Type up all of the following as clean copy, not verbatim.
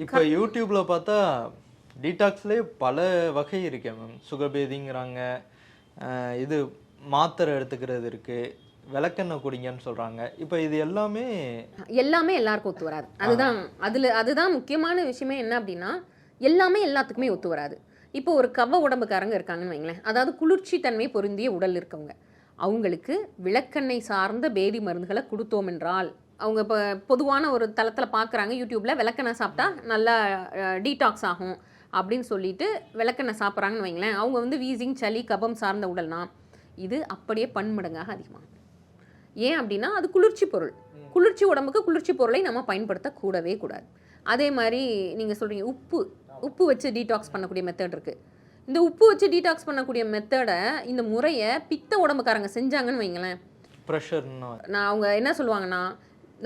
இப்போ யூடியூப்ல பார்த்தா டீடாக்ஸ்லேயே பல வகை இருக்கு மேம். சுகபேதிங்கிறாங்க, இது மாத்திரை எடுத்துக்கிறது இருக்கு, விளக்கெண்ணெய் குடிங்கன்னு சொல்றாங்க. இப்போ இது எல்லாமே எல்லாமே எல்லாருக்கும் ஒத்து வராது. அதுதான் முக்கியமான விஷயமே என்ன அப்படின்னா, எல்லாமே எல்லாத்துக்குமே ஒத்து வராது. இப்போ ஒரு கவ உடம்புக்காரங்க இருக்காங்கன்னு வைங்களேன், அதாவது குளிர்ச்சி தன்மை பொருந்திய உடல் இருக்கவங்க, அவங்களுக்கு விளக்கெண்ணெய் சார்ந்த பேதி மருந்துகளை கொடுத்தோம் என்றால், அவங்க இப்போ பொதுவான ஒரு தளத்தில் பார்க்குறாங்க யூடியூப்பில், விளக்கெண்ணெய் சாப்பிட்டா நல்லா டீடாக்ஸ் ஆகும் அப்படின்னு சொல்லிட்டு விளக்கெண்ணெய் சாப்பிட்றாங்கன்னு வைங்களேன், அவங்க வந்து வீசிங், சளி, கபம் சார்ந்த உடல்னா இது அப்படியே பன்மடங்காக அதிகமாகும். ஏன் அப்படின்னா அது குளிர்ச்சி பொருள். குளிர்ச்சி உடம்புக்கு குளிர்ச்சி பொருளை நம்ம பயன்படுத்த கூடவே கூடாது. அதே மாதிரி நீங்கள் சொல்கிறீங்க உப்பு வச்சு டீடாக்ஸ் பண்ணக்கூடிய மெத்தட் இருக்குது. இந்த உப்பு வச்சு டீடாக்ஸ் பண்ணக்கூடிய மெத்தடை, இந்த முறையை பித்த உடம்புக்காரங்க செஞ்சாங்கன்னு வைங்களேன், ப்ரெஷர்னா நான் அவங்க என்ன சொல்லுவாங்கன்னா,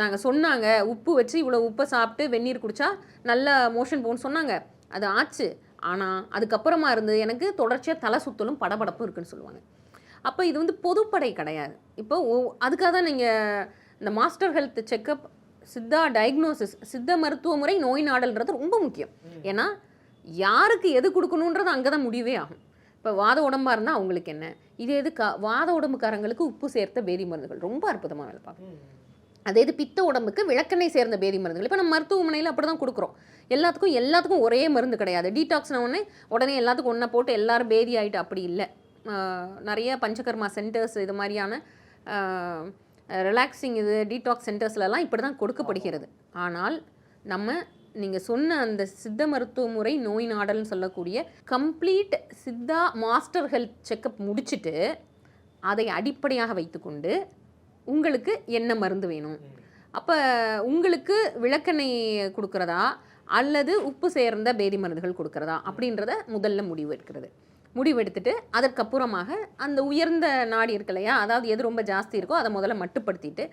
நாங்கள் சொன்னாங்க உப்பு வச்சு இவ்வளோ உப்பை சாப்பிட்டு வெந்நீர் குடித்தா நல்ல மோஷன் போகணும்னு சொன்னாங்க, அது ஆச்சு. ஆனால் அதுக்கப்புறமா இருந்து எனக்கு தொடர்ச்சியாக தலை சுத்தலும் படபடப்பும் இருக்குன்னு சொல்லுவாங்க. அப்போ இது வந்து பொதுப்படை கிடையாது. இப்போ அதுக்காக தான் நீங்கள் இந்த master health checkup, Siddha diagnosis, சித்த மருத்துவ முறை நோய் நாடல்ன்றது ரொம்ப முக்கியம். ஏன்னா யாருக்கு எது கொடுக்கணுன்றது அங்கே தான் முடிவே ஆகும். இப்போ வாத உடம்பாக இருந்தால் அவங்களுக்கு என்ன, இது எது வாத உடம்புக்காரங்களுக்கு உப்பு சேர்த்த பேதி மருந்துகள் ரொம்ப அற்புதமாக வேலை பார்க்கும். அதே இது பித்த உடம்புக்கு விளக்கெண்ணெய் சேர்ந்த பேதி மருந்துகள். இப்போ நம்ம மருத்துவமனையில் அப்படி தான் கொடுக்குறோம். எல்லாத்துக்கும் ஒரே மருந்து கிடையாது. டீடாக்ஸ்ன உடனே எல்லாத்துக்கும் ஒன்றா போட்டு எல்லாரும் பேதி ஆகிட்டு அப்படி இல்லை. நிறைய பஞ்சகர்மா சென்டர்ஸ், இது மாதிரியான ரிலாக்ஸிங் இது டீடாக்ஸ் சென்டர்ஸ்லலாம் இப்படி தான் கொடுக்கப்படுகிறது. ஆனால் நீங்கள் சொன்ன அந்த சித்த மருத்துவ முறை நோய் நாடல்னு சொல்லக்கூடிய complete Siddha master health checkup முடிச்சுட்டு அதை அடிப்படையாக வைத்துக்கொண்டு உங்களுக்கு என்ன மருந்து வேணும், அப்போ உங்களுக்கு விளக்கெண்ணெய் கொடுக்குறதா அல்லது உப்பு சேர்ந்த பேதி மருந்துகள் கொடுக்குறதா அப்படின்றத முதல்ல முடிவெடுத்துட்டு அதற்கப்புறமாக அந்த உயர்ந்த நாடி இருக்கு இல்லையா, அதாவது எது ரொம்ப ஜாஸ்தி இருக்கோ அதை முதல்ல மட்டுப்படுத்திட்டு,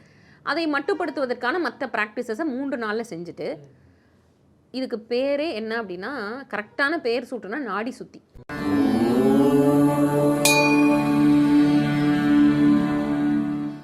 அதை மட்டுப்படுத்துவதற்கான மற்ற ப்ராக்டிசஸை 3 நாளில் செஞ்சுட்டு, இதுக்கு பேரே என்ன அப்படின்னா, கரெக்டான பேர் சூட்டுனா நாடி சுத்தி.